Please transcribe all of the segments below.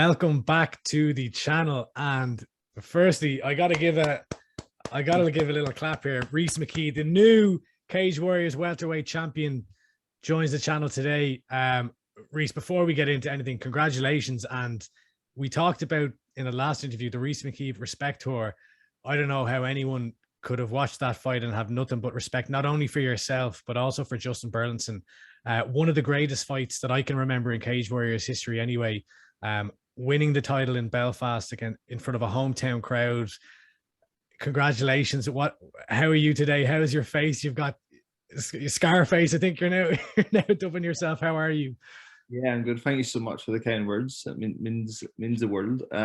Welcome back to the channel. And firstly, I gotta give a little clap here. Rhys McKee, the new Cage Warriors Welterweight Champion, joins the channel today. Rhys, before we get into anything, congratulations. And we talked about in the last interview the Rhys McKee Respect Tour. I don't know how anyone could have watched that fight and have nothing but respect, not only for yourself, but also for Justin Burlinson. One of the greatest fights that I can remember in Cage Warriors history anyway. Winning the title in Belfast again in front of a hometown crowd. Congratulations. How are you today? How's your face? You've got your scar face. I think you're now dubbing yourself. How are you? Yeah, I'm good. Thank you so much for the kind words. It means the world. I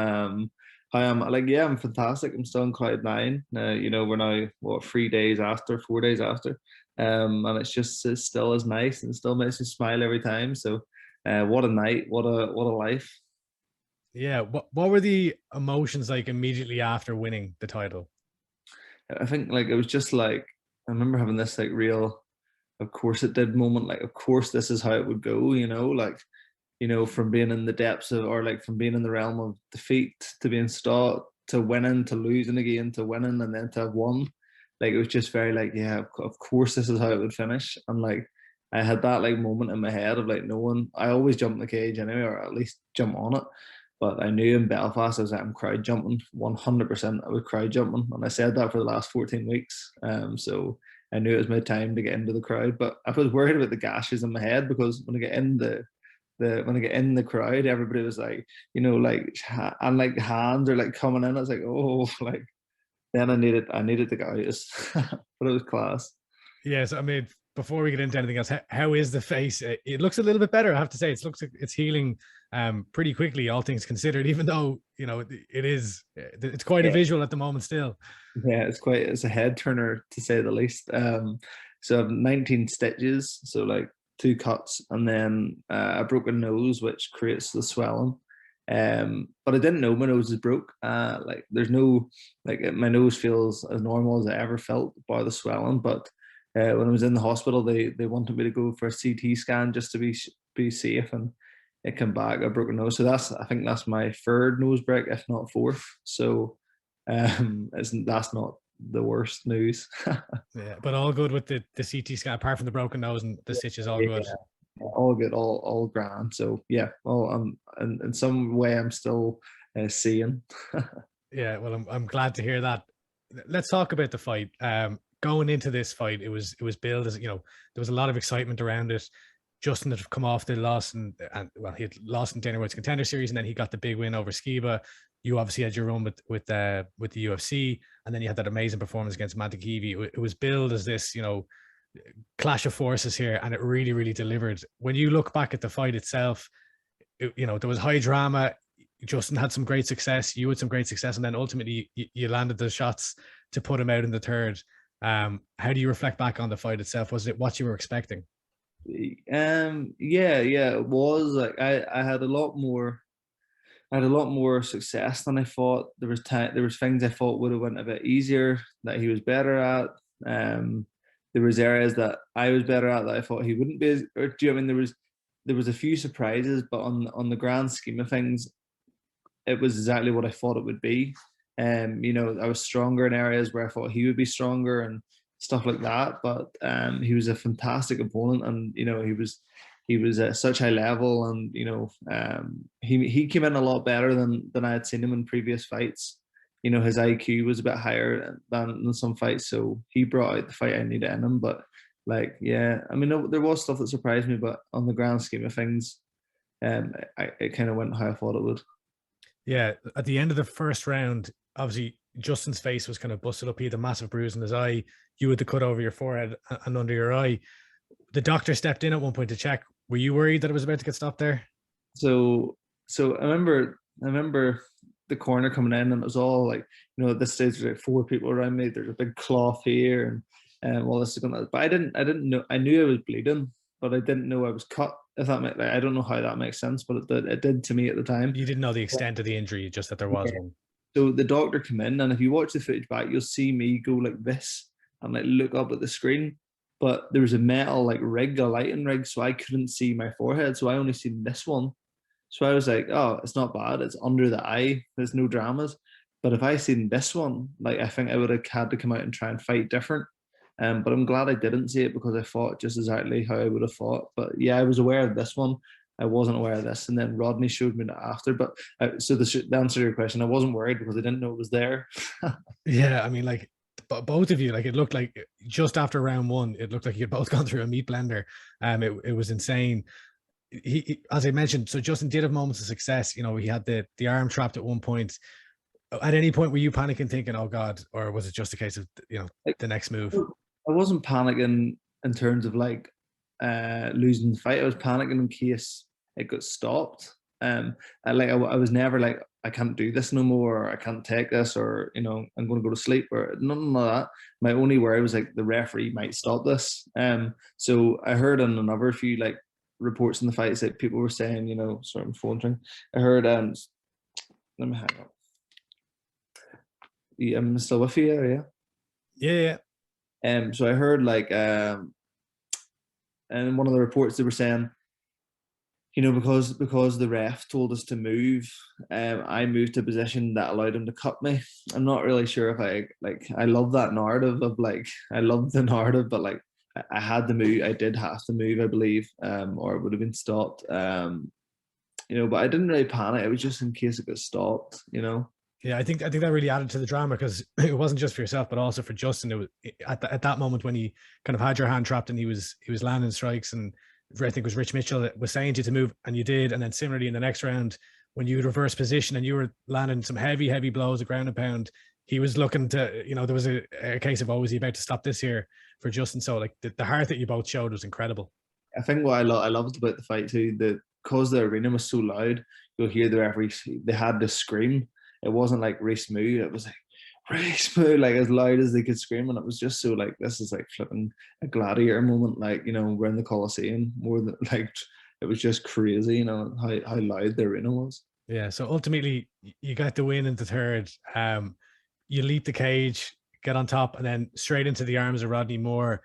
am I'm fantastic. I'm still on cloud nine. We're now 4 days after, and it's still as nice and still makes me smile every time. So, what a night! What a life! Yeah. What were the emotions like immediately after winning the title? I think it was just I remember having this real, of course it did moment. Of course this is how it would go. From being in the depths of, from being in the realm of defeat to being stopped, to winning, to losing again, to winning, and then to have won. It was just very of course this is how it would finish. And I had that moment in my head of knowing I always jump in the cage anyway, or at least jump on it. But I knew in Belfast I'm crowd jumping 100%. I was crowd jumping, and I said that for the last 14 weeks. So I knew it was my time to get into the crowd. But I was worried about the gashes in my head, because when I get in the crowd, everybody was and hands are coming in. I was then I needed to go out. But it was class. Yes, I mean, before we get into anything else, how is the face? It looks a little bit better, I have to say. It looks like it's healing pretty quickly, all things considered, even though it's quite a visual at the moment still. Yeah, it's a head turner, to say the least. So I have 19 stitches, so 2 cuts, and then a broken nose, which creates the swelling. But I didn't know my nose is broke. There's no my nose feels as normal as I ever felt by the swelling. But when I was in the hospital, they wanted me to go for a CT scan just to be safe, and it came back a broken nose. So I think that's my 3rd nose break, if not 4th. So that's not the worst news. Yeah, but all good with the CT scan, apart from the broken nose and the stitches, all good. Yeah, all good, all grand. So yeah, in some way I'm still seeing. Yeah, well, I'm glad to hear that. Let's talk about the fight. Going into this fight, it was billed as, there was a lot of excitement around it. Justin had come off the loss, and he had lost in Dana White's Contender Series, and then he got the big win over Skiba. You obviously had your run with the UFC, and then you had that amazing performance against Mantekivi. It was billed as this, clash of forces here, and it really, really delivered. When you look back at the fight itself, there was high drama. Justin had some great success. You had some great success, and then ultimately you landed the shots to put him out in the 3rd. How do you reflect back on the fight itself? Was it what you were expecting? Yeah, it was. I had a lot more success than I thought. There was things I thought would have went a bit easier that he was better at. There was areas that I was better at that I thought he wouldn't be. There was a few surprises, but on the grand scheme of things, it was exactly what I thought it would be. I was stronger in areas where I thought he would be stronger and stuff like that. But he was a fantastic opponent, and he was at such high level, and he came in a lot better than I had seen him in previous fights. His IQ was a bit higher than some fights, so he brought out the fight I needed in him. But there was stuff that surprised me, but on the grand scheme of things, it kind of went how I thought it would. Yeah, at the end of the 1st round, obviously Justin's face was kind of busted up. He had a massive bruise in his eye. You had the cut over your forehead and under your eye. The doctor stepped in at one point to check. Were you worried that it was about to get stopped there? So I remember the corner coming in, and it was all at this stage there's 4 people around me. There's a big cloth here, and all this is going on. But I didn't know. I knew I was bleeding, but I didn't know I was cut. If that makes, I don't know how that makes sense, but it did to me at the time. You didn't know the extent of the injury, just that there was one. So the doctor came in, and if you watch the footage back, you'll see me go like this and look up at the screen. But there was a metal rig, a lighting rig, so I couldn't see my forehead. So I only seen this one. So I was like, oh, it's not bad. It's under the eye. There's no dramas. But if I seen this one, like I think I would have had to come out and try and fight different. But I'm glad I didn't see it because I fought just exactly how I would have fought. But yeah, I was aware of this one. I wasn't aware of this, and then Rodney showed me that after. But so the answer to your question, I wasn't worried because I didn't know it was there. Yeah, I mean, like both of you, like it looked like just after round one, it looked like you had both gone through a meat blender. It was insane. As I mentioned, so Justin did have moments of success. You know, he had the arm trapped at one point. At any point, were you panicking, thinking, "Oh God," or was it just a case of Like, the next move? I wasn't panicking in terms of like losing the fight. I was panicking in case it got stopped. I was never like, I can't do this no more, or I can't take this, or I'm going to go to sleep, or none of that. My only worry was like the referee might stop this. So I heard on another few like reports in the fights that people were saying, sorry, my phone ring. I heard let me hang up. Yeah, I'm still with you, Yeah. So I heard like and in one of the reports they were saying, because the ref told us to move, I moved to a position that allowed him to cut me. I'm not really sure if I love that narrative of like, I love the narrative, but like I had to move. I did have to move, I believe, or it would have been stopped. But I didn't really panic. It was just in case it got stopped. Yeah, I think that really added to the drama because it wasn't just for yourself, but also for Justin. It was at that moment when he kind of had your hand trapped and he was landing strikes, and I think it was Rich Mitchell that was saying to you to move, and you did. And then similarly in the next round, when you reverse position and you were landing some heavy blows, a ground and pound, he was looking to, there was a case of, oh, was he about to stop this here for Justin? So like the heart that you both showed was incredible. I think what I loved about the fight too, because the arena was so loud, you'll hear the referees, they had to scream. It wasn't like Rhys move. It was like Rhys move, like as loud as they could scream, and it was just so like, this is like flipping a gladiator moment. Like we're in the Coliseum, more than like, it was just crazy. How loud the arena was. Yeah. So ultimately, you got the win in the third. You leap the cage, get on top, and then straight into the arms of Rodney Moore.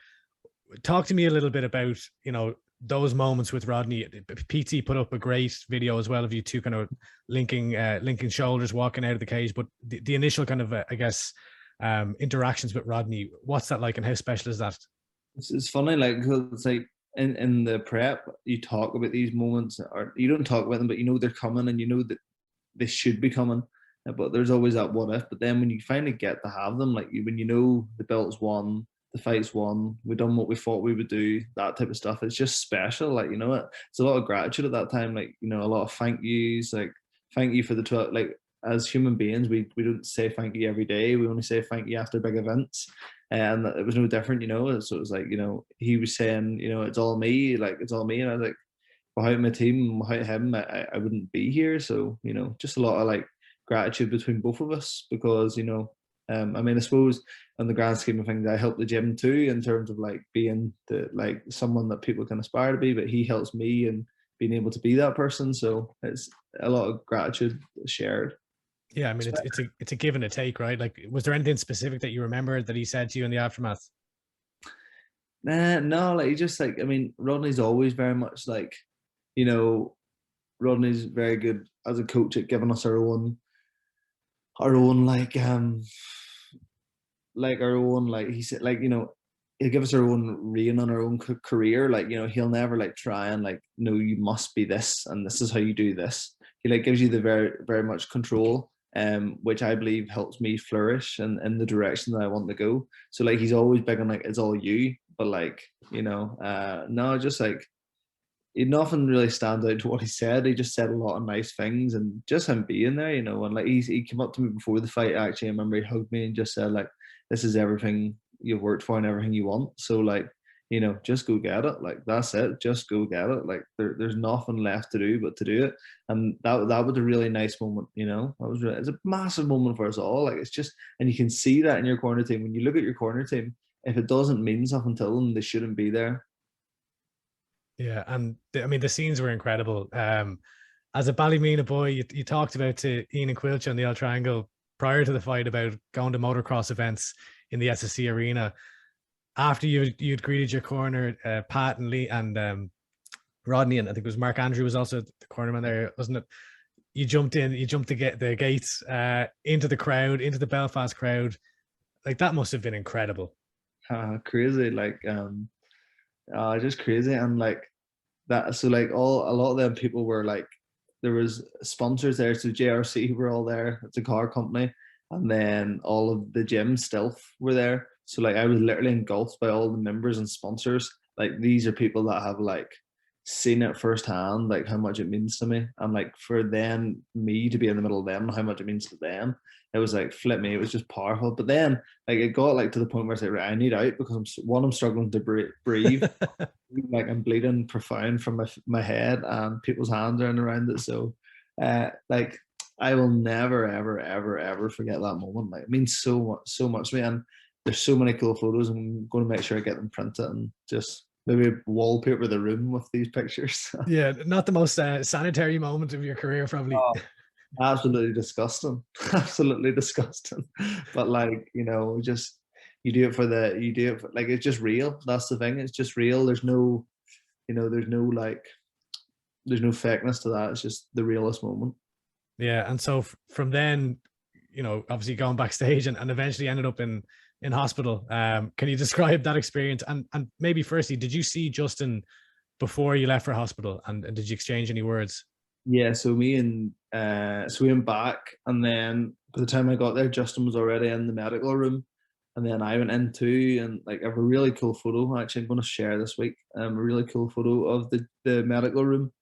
Talk to me a little bit about those moments with Rodney. PT put up a great video as well of you two kind of linking shoulders, walking out of the cage. But the initial kind of, I guess, interactions with Rodney, what's that like and how special is that? It's funny, like, cause it's like in the prep, you talk about these moments, or you don't talk about them, but they're coming, and that they should be coming. But there's always that what if. But then when you finally get to have them, like when the belt's won, the fight's won, we've done what we thought we would do, that type of stuff. It's just special. Like, it's a lot of gratitude at that time. Like, a lot of thank yous, like thank you for the 12, like as human beings, we don't say thank you every day. We only say thank you after big events. And it was no different, So it was like, he was saying, it's all me, like it's all me. And I was like, without my team, without him, I wouldn't be here. So, just a lot of like gratitude between both of us because, I suppose in the grand scheme of things, I help the gym too in terms of like being someone that people can aspire to be, but he helps me in being able to be that person. So it's a lot of gratitude shared. Yeah, I mean it's a give and a take, right? Like, was there anything specific that you remember that he said to you in the aftermath? No, like he just like, Rodney's always very much like, Rodney's very good as a coach at giving us our own he said, like, he'll give us our own reign on our own career. Like, he'll never like try and like, no, you must be this and this is how you do this. He like gives you the very, very much control, which I believe helps me flourish and in the direction that I want to go. So like, he's always big on like, it's all you, but like, no, just like, nothing really stands out to what he said. He just said a lot of nice things, and just him being there, and like he came up to me before the fight. Actually, I remember he hugged me and just said like, "This is everything you've worked for and everything you want. So like, just go get it. Like that's it. Just go get it. Like there's nothing left to do but to do it." And that was a really nice moment. It's a massive moment for us all. Like it's just, and you can see that in your corner team. When you look at your corner team, if it doesn't mean something to them, they shouldn't be there. Yeah, and the scenes were incredible. As a Ballymena boy, you talked about to Ian and Quilcha on the El Triangle prior to the fight about going to motocross events in the SSC arena. After you'd greeted your corner, Pat and Lee and Rodney, and I think it was Mark Andrew was also the cornerman there, wasn't it? You jumped to get the gates into the crowd, into the Belfast crowd. Like that must have been incredible. Crazy, like just crazy. And like that, so like a lot of them people were like, there was sponsors there, so JRC were all there. It's a car company, and then all of the gyms Stealth were there. So like I was literally engulfed by all the members and sponsors. Like these are people that have like seen it firsthand, like how much it means to me, and like for them, me to be in the middle of them, how much it means to them. It was like flip me. It was just powerful. But then like it got like to the point where I said, right, I need out because I'm struggling to breathe. Like I'm bleeding profound from my head, and people's hands are in around it. So like I will never ever forget that moment. Like it means so much to me, and there's so many cool photos. I'm going to make sure I get them printed and just maybe wallpaper the room with these pictures. Yeah, not the most sanitary moment of your career, probably. Oh, absolutely disgusting. Absolutely disgusting. But like, you know, just you do it for like it's just real. That's the thing. It's just real. There's no, you know, there's no fakeness to that. It's just the realest moment. Yeah, and so from then, you know, obviously going backstage and eventually ended up in hospital. Can you describe that experience? And maybe firstly, did you see Justin before you left for hospital, and did you exchange any words? Yeah, so we went back, and then by the time I got there, Justin was already in the medical room, and then I went in too, and like I have a really cool photo. Actually, I'm going to share this week. A really cool photo of the medical room.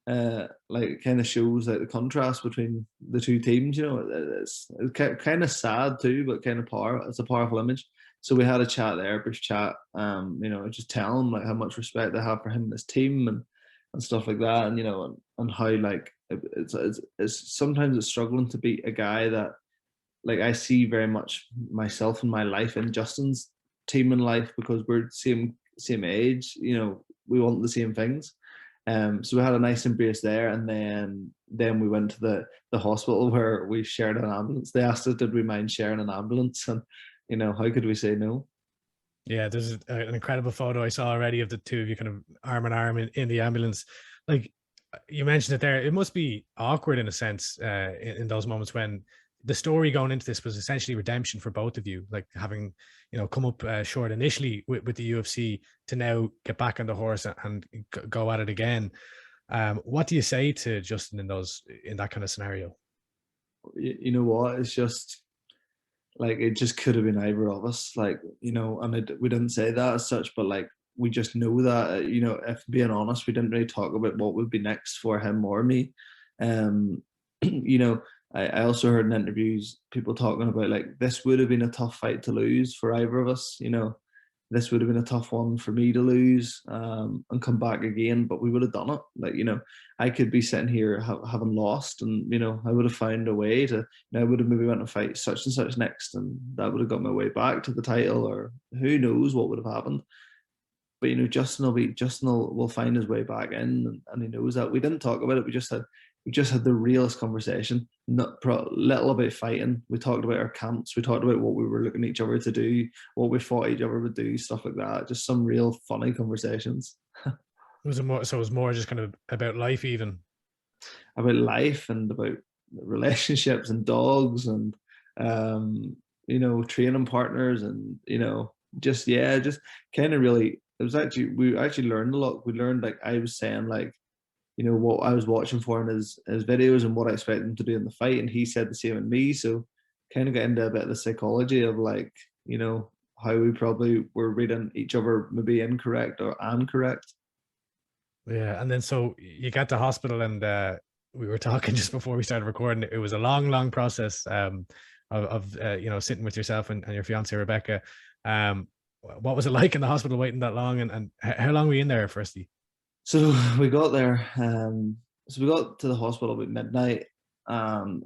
Like it kind of shows like the contrast between the two teams. You know, it's kind of sad too, but kind of powerful. It's a powerful image. So we had a chat there, brief chat. You know, just tell him like how much respect I have for him and his team and stuff like that, and you know, and how like it's sometimes it's struggling to beat a guy that like I see very much myself in my life in Justin's team in life, because we're same age. You know, we want the same things. So we had a nice embrace there, and then we went to the hospital where we shared an ambulance. They asked us, did we mind sharing an ambulance? And you know, how could we say no? Yeah, there's an incredible photo I saw already of the two of you kind of arm in arm in the ambulance. Like you mentioned it there, it must be awkward in a sense in those moments when the story going into this was essentially redemption for both of you, like having, you know, come up short initially with the UFC to now get back on the horse and go at it again. What do you say to Justin in that kind of scenario? You know what? It's just like it just could have been either of us, like, you know, and we didn't say that as such, but like we just know that, you know, if being honest, we didn't really talk about what would be next for him or me. You know, I also heard in interviews people talking about like this would have been a tough fight to lose for either of us. You know, this would have been a tough one for me to lose and come back again, but we would have done it. Like, you know, I could be sitting here having lost, and you know, I would have found a way to. You know, I would have maybe went and fight such and such next, and that would have got my way back to the title, or who knows what would have happened. But you know, Justin will find his way back in, and he knows that. We didn't talk about it. We just had the realest conversation. Not little about fighting. We talked about our camps. We talked about what we were looking at each other to do, what we thought each other would do, stuff like that. Just some real funny conversations. Was it more? So it was more just kind of about life, even about life and about relationships and dogs and you know, training partners, and you know, just kind of really. It was actually we actually learned a lot. We learned, like I was saying, like, you know, what I was watching for in his videos and what I expected him to do in the fight, and he said the same in me. So kind of get into a bit of the psychology of, like, you know, how we probably were reading each other maybe incorrect or correct. yeah. And then so you got to hospital, and we were talking just before we started recording. It was a long process of you know, sitting with yourself and your fiance Rebecca. What was it like in the hospital waiting that long, and how long were you in there firstly? So we got there. So we got to the hospital about midnight.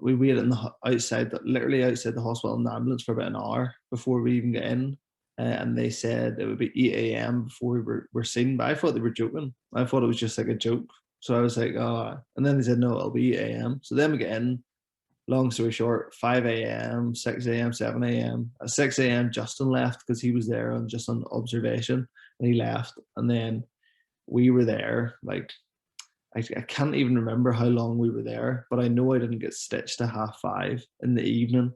We waited literally outside the hospital in the ambulance for about an hour before we even get in. And they said it would be 8 a.m. before we were seen. But I thought they were joking. I thought it was just like a joke. So I was like, oh. And then they said, no, it'll be 8 a.m. So then we get in. Long story short, 5 a.m., 6 a.m., 7 a.m. At 6 a.m., Justin left because he was there just on observation, and he left. And then we were there like I can't even remember how long we were there, but I know I didn't get stitched at 5:30 in the evening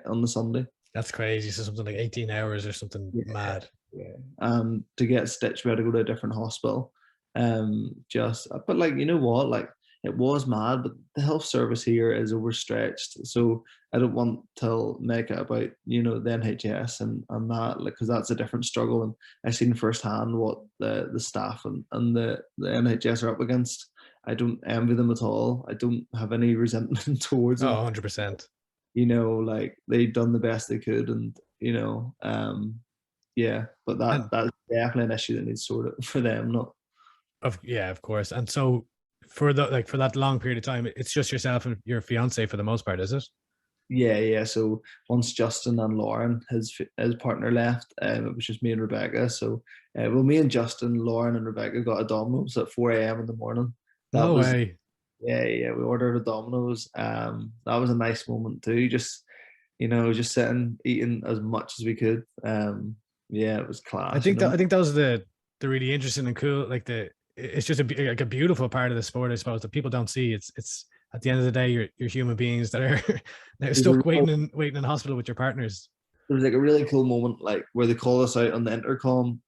on the Sunday. That's crazy. So something like 18 hours or something mad. Yeah. To get stitched, we had to go to a different hospital. But like, you know what? Like, it was mad, but the health service here is overstretched. So I don't want to make it about, you know, the NHS and that, like, because that's a different struggle. And I've seen firsthand what the staff and the NHS are up against. I don't envy them at all. I don't have any resentment towards them. Oh, 100%. You know, like, they've done the best they could, and you know, yeah, but that's definitely an issue that needs sorted for them, not. Of course. And so for that long period of time, it's just yourself and your fiance for the most part, is it? Yeah. So once Justin and Lauren, his partner, left, it was just me and Rebecca. So, well, me and Justin, Lauren, and Rebecca got a Domino's at 4 a.m. in the morning. No way. Yeah. We ordered a Domino's. That was a nice moment too. Just, you know, just sitting, eating as much as we could. Yeah, it was class. I think that was the really interesting and cool, like it's just a beautiful part of the sport, I suppose, that people don't see. It's at the end of the day, you're human beings that are stuck waiting in hospital with your partners. There was like a really cool moment, like, where they call us out on the intercom.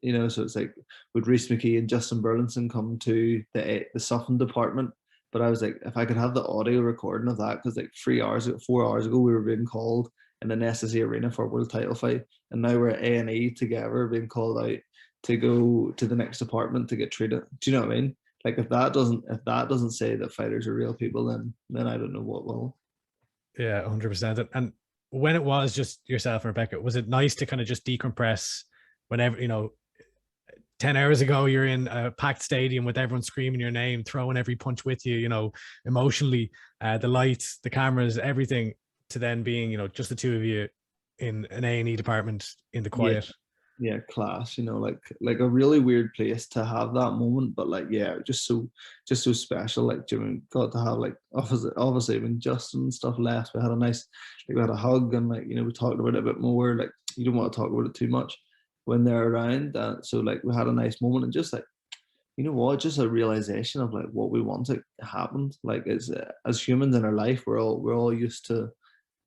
You know, so it's like, would Rhys McKee and Justin Burlinson come to the Suffin department? But I was like, if I could have the audio recording of that, because like 4 hours ago, we were being called in an SSE arena for a world title fight, and now we're at A&E together being called out to go to the next department to get treated. Do you know what I mean? Like, if that doesn't say that fighters are real people, then I don't know what will. Yeah, 100%. And when it was just yourself and Rebecca, was it nice to kind of just decompress whenever, you know, 10 hours ago, you're in a packed stadium with everyone screaming your name, throwing every punch with you, you know, emotionally, the lights, the cameras, everything, to then being, you know, just the two of you in an A&E department in the quiet. Yeah, class, you know, like a really weird place to have that moment, but like, yeah, just so special. Like, Jimmy got to have, like, obviously when Justin and stuff left, we had a nice, like, we had a hug, and like, you know, we talked about it a bit more. Like, you don't want to talk about it too much when they're around, so like, we had a nice moment, and just like, you know what, just a realization of like what we wanted happened. Like, as humans in our life, we're all used to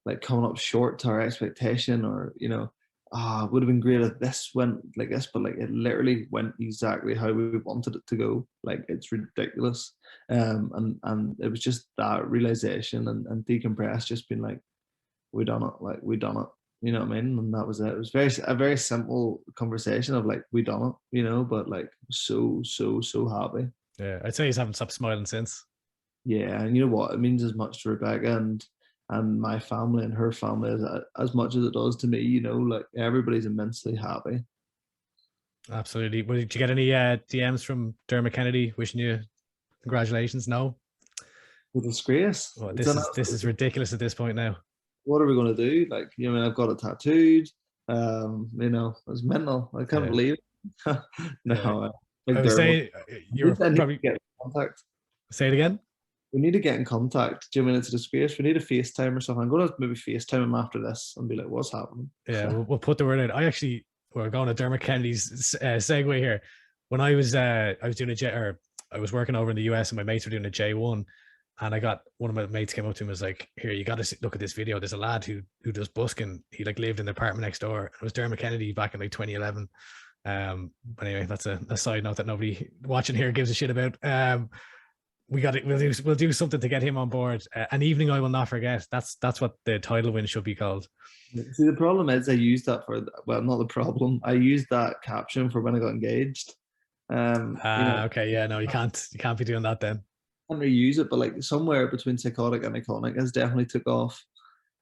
like coming up short to our expectation, or, you know, it would have been great if this went like this, but like, it literally went exactly how we wanted it to go. Like, it's ridiculous. And it was just that realization and decompress, just being like, we done it. You know what I mean? And that was it. It was a very simple conversation of like, we done it, you know, but like, so happy. Yeah, I'd say he's haven't stopped smiling since. Yeah, and you know what? It means as much to Rebecca and my family and her family as much as it does to me. You know, like, everybody's immensely happy. Absolutely. Well, did you get any DMs from Dermot Kennedy wishing you congratulations? No. With disgrace. Well, this is ridiculous at this point now. What are we going to do? Like, you know, I've got it tattooed. You know, it's mental. I can't believe it. No. I was saying, you're probably get in contact. Say it again. We need to get in contact. Do you mean it's a disgrace? We need a FaceTime or something. I'm going to maybe FaceTime him after this and be like, what's happening? Yeah, we'll put the word out. We're going to Dermot Kennedy's segue here. When I was doing I was working over in the US, and my mates were doing a J1, and I got one of my mates came up to him and was like, here, you got to look at this video. There's a lad who does busking. He like lived in the apartment next door. It was Dermot Kennedy back in like 2011. But anyway, that's a side note that nobody watching here gives a shit about. We'll do something to get him on board. An evening I will not forget. That's what the title win should be called. See, the problem is I used that not the problem. I used that caption for when I got engaged. Okay, yeah, no, you can't be doing that then. I can't reuse it, but like, somewhere between psychotic and iconic has definitely took off.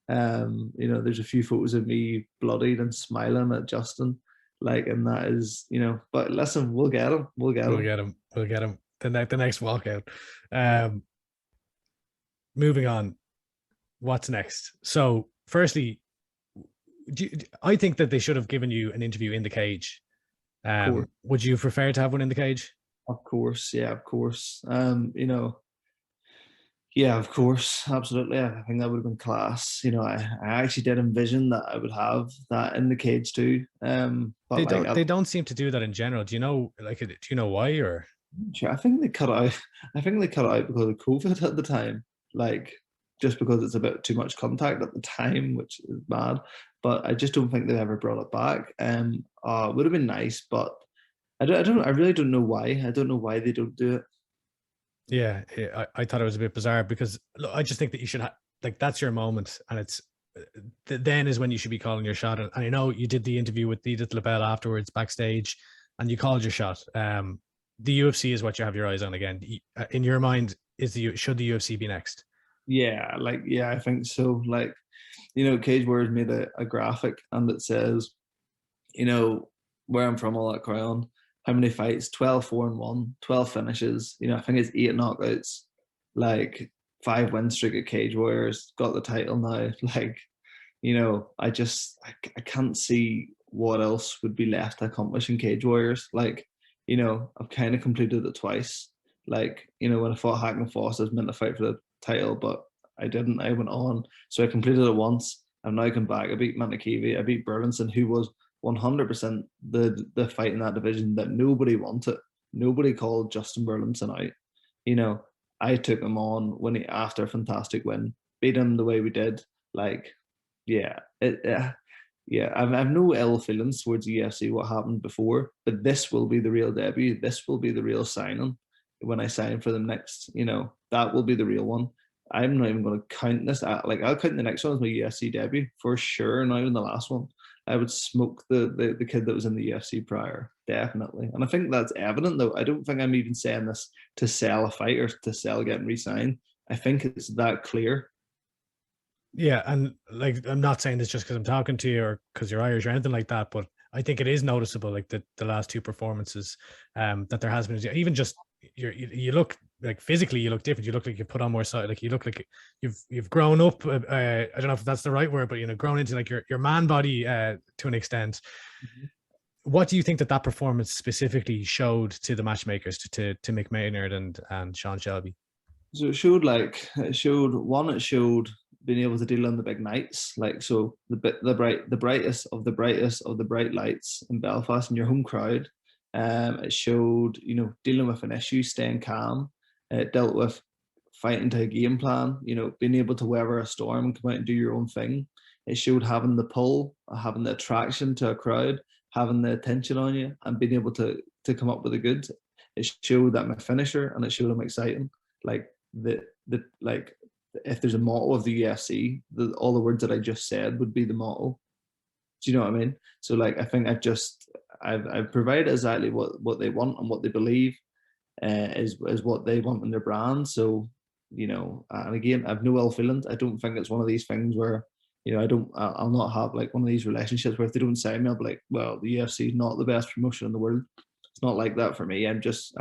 You know, there's a few photos of me bloodied and smiling at Justin, like, and that is, you know, but listen, we'll get him. We'll get him. The next walkout. Moving on, what's next? So firstly, I think that they should have given you an interview in the cage. Would you prefer to have one in the cage? Of course, yeah, of course. You know, yeah, of course, absolutely. I think that would have been class. You know, I actually did envision that I would have that in the cage too. But they don't seem to do that in general. Do you know, like, do you know why, or? Sure, I think they cut it out. I think they cut it out because of COVID at the time. Like, just because it's a bit too much contact at the time, which is bad. But I just don't think they've ever brought it back. It would have been nice, but I really don't know why. I don't know why they don't do it. Yeah, I thought it was a bit bizarre because look, I just think that you should like that's your moment, and it's then is when you should be calling your shot. And I know you did the interview with Edith LaBelle afterwards backstage, and you called your shot. The UFC is what you have your eyes on again. In your mind, should the UFC be next? Yeah, like yeah, I think so. Like, Cage Warriors made a graphic and it says, where I'm from, all that crown, how many fights, 12, 4-1, 12 finishes, I think it's 8 knockouts, like 5 win streak at Cage Warriors, got the title now. Like, I can't see what else would be left to accomplish in Cage Warriors. Like, I've kind of completed it twice. Like, when I fought Hackman Foss, I was meant to fight for the title, but I didn't. I went on. So I completed it once. I've now come back. I beat Manakivi. I beat Burlinson, who was 100% the fight in that division that nobody wanted. Nobody called Justin Burlinson out. I took him on when after a fantastic win, beat him the way we did. Like, yeah, yeah, I've no ill feelings towards the UFC, what happened before, but this will be the real debut. This will be the real signing when I sign for them next. That will be the real one. I'm not even going to count this. I'll count the next one as my UFC debut for sure. Not even the last one. I would smoke the kid that was in the UFC prior, definitely. And I think that's evident, though. I don't think I'm even saying this to sell a fight or to sell getting re-signed. I think it's that clear. Yeah, and like I'm not saying this just because I'm talking to you or because you're Irish or anything like that, but I think it is noticeable, like the last two performances, that there has been even just you look like physically you look different. You look like you put on more side, like you look like you've grown up. I don't know if that's the right word, but grown into like your man body to an extent. Mm-hmm. What do you think that performance specifically showed to the matchmakers, to Mick Maynard and Sean Shelby? So it showed being able to deal on the big nights, like so the brightest of the brightest of the bright lights in Belfast in your home crowd. It showed dealing with an issue, staying calm. It dealt with fighting to a game plan. Being able to weather a storm and come out and do your own thing. It showed having the pull, having the attraction to a crowd, having the attention on you, and being able to come up with the goods. It showed that I'm a finisher, and it showed I'm exciting. Like like if there's a motto of the UFC, all the words that I just said would be the motto. Do you know what I mean? So like I think I've provided exactly what they want and what they believe is what they want in their brand. So and again, I've no ill feelings. I don't think it's one of these things where I'll not have like one of these relationships where if they don't sign me, I'll be like, well, the UFC is not the best promotion in the world. It's not like that for me. I just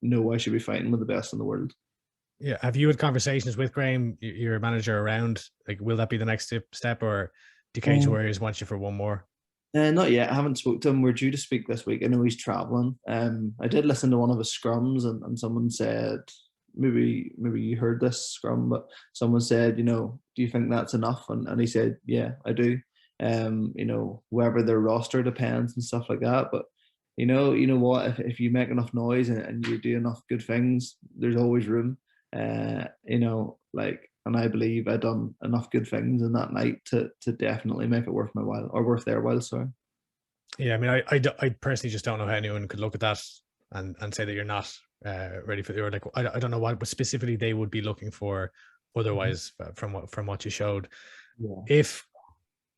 know I should be fighting with the best in the world. Yeah. Have you had conversations with Graham, your manager, around like, will that be the next step, or do Cage Warriors want you for one more? Not yet. I haven't spoke to him. We're due to speak this week. I know he's traveling. I did listen to one of his scrums, and someone said, maybe you heard this scrum, but someone said, do you think that's enough? And he said, yeah, I do. Wherever their roster depends and stuff like that. But you know what? If you make enough noise and you do enough good things, there's always room. And I believe I'd done enough good things in that night to definitely make it worth my while, or worth their while. Sorry. Yeah, I mean, I personally just don't know how anyone could look at that and say that you're not ready for, or like I don't know what specifically they would be looking for otherwise from what you showed. Yeah. If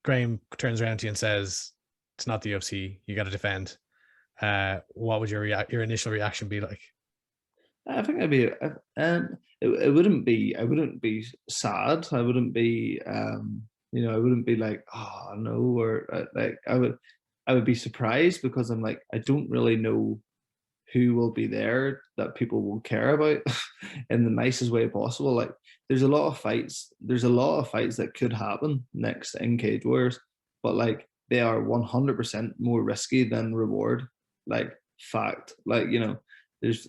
Graham turns around to you and says it's not the UFC, you got to defend, what would your initial reaction be like? I think I'd be it wouldn't be, I wouldn't be sad. I wouldn't be I wouldn't be like, oh no, or like I would be surprised, because I'm like, I don't really know who will be there that people will care about in the nicest way possible. Like there's a lot of fights that could happen next in Cage Warriors, but like they are 100% more risky than reward. Like fact, like there's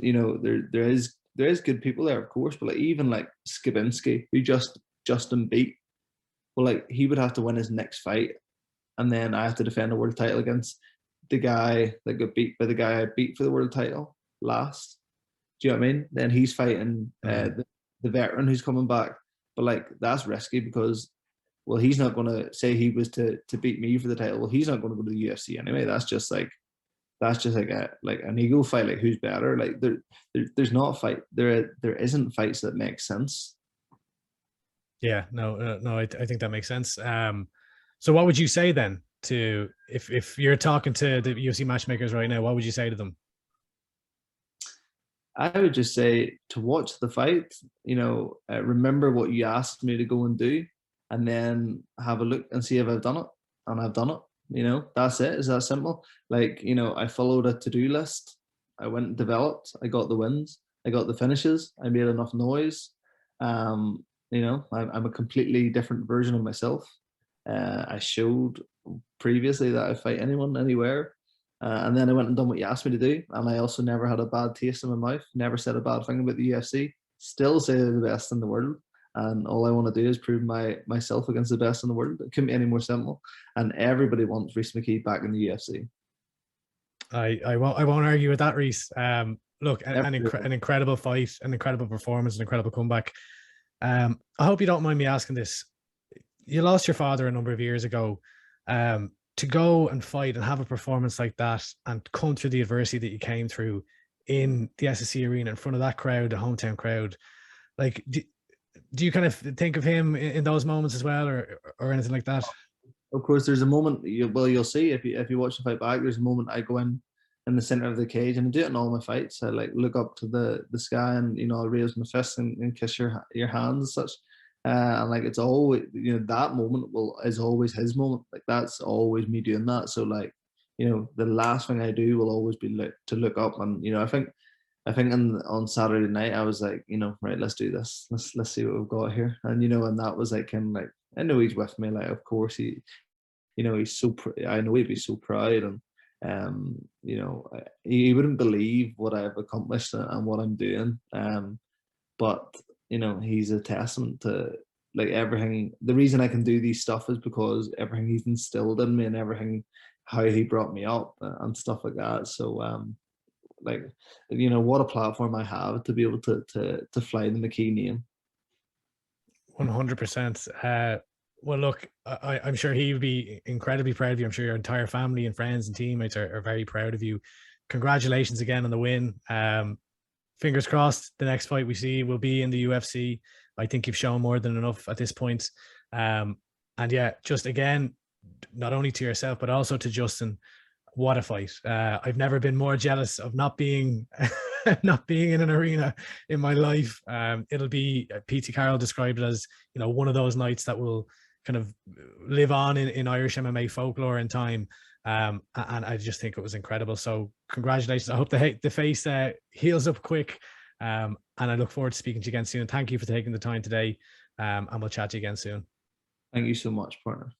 there is good people there, of course, but like even like Skibinski, who Justin beat, well, like he would have to win his next fight, and then I have to defend a world title against the guy that got beat by the guy I beat for the world title last. Do you know what I mean? Then he's fighting the veteran who's coming back. But like, that's risky because, well, he's not going to say he was to beat me for the title. Well, he's not going to go to the UFC anyway. That's just like an ego fight. Like, who's better? Like, there's not a fight. There isn't fights that make sense. Yeah, no, I think that makes sense. So what would you say then to if you're talking to the UFC matchmakers right now? What would you say to them? I would just say to watch the fight. Remember what you asked me to go and do, and then have a look and see if I've done it. And I've done it. That's it. It's that simple. Like, I followed a to-do list. I went and developed. I got the wins. I got the finishes. I made enough noise. I'm a completely different version of myself. I showed previously that I fight anyone, anywhere. And then I went and done what you asked me to do. And I also never had a bad taste in my mouth. Never said a bad thing about the UFC. Still say they're the best in the world. And all I want to do is prove myself against the best in the world. It couldn't be any more simple. And everybody wants Rhys McKee back in the UFC. I won't argue with that, Rhys. Look, an incredible fight, an incredible performance, an incredible comeback. I hope you don't mind me asking this. You lost your father a number of years ago. To go and fight and have a performance like that and come through the adversity that you came through in the SSC arena in front of that crowd, the hometown crowd, like, do you kind of think of him in those moments as well, or anything like that? Of course, there's a moment. You'll see if you watch the fight back. There's a moment I go in the center of the cage, and I do it in all my fights. I like look up to the sky, and I'll raise my fist and kiss your hands and such. And like, it's always, that moment is always his moment. Like, that's always me doing that. So like, the last thing I do will always be to look up. And I think on Saturday night I was like, right, let's do this. Let's see what we've got here. And and that was like him. Like, I know he's with me. Like, of course he's so. I know he'd be so proud, and he wouldn't believe what I've accomplished and what I'm doing. But he's a testament to like everything. The reason I can do these stuff is because everything he's instilled in me and everything, how he brought me up and stuff like that. So what a platform I have to be able to fly the McKee name. 100%. Well, look, I'm sure he would be incredibly proud of you. I'm sure your entire family and friends and teammates are very proud of you. Congratulations again on the win. Fingers crossed the next fight we see will be in the UFC. I think you've shown more than enough at this point. And yeah, just again, not only to yourself, but also to Justin, what a fight. I've never been more jealous of not being in an arena in my life. It'll be, PT Carroll described it as, one of those nights that will kind of live on in Irish MMA folklore in time. And I just think it was incredible. So congratulations. I hope the face heals up quick. And I look forward to speaking to you again soon. Thank you for taking the time today. And we'll chat to you again soon. Thank you so much, partner.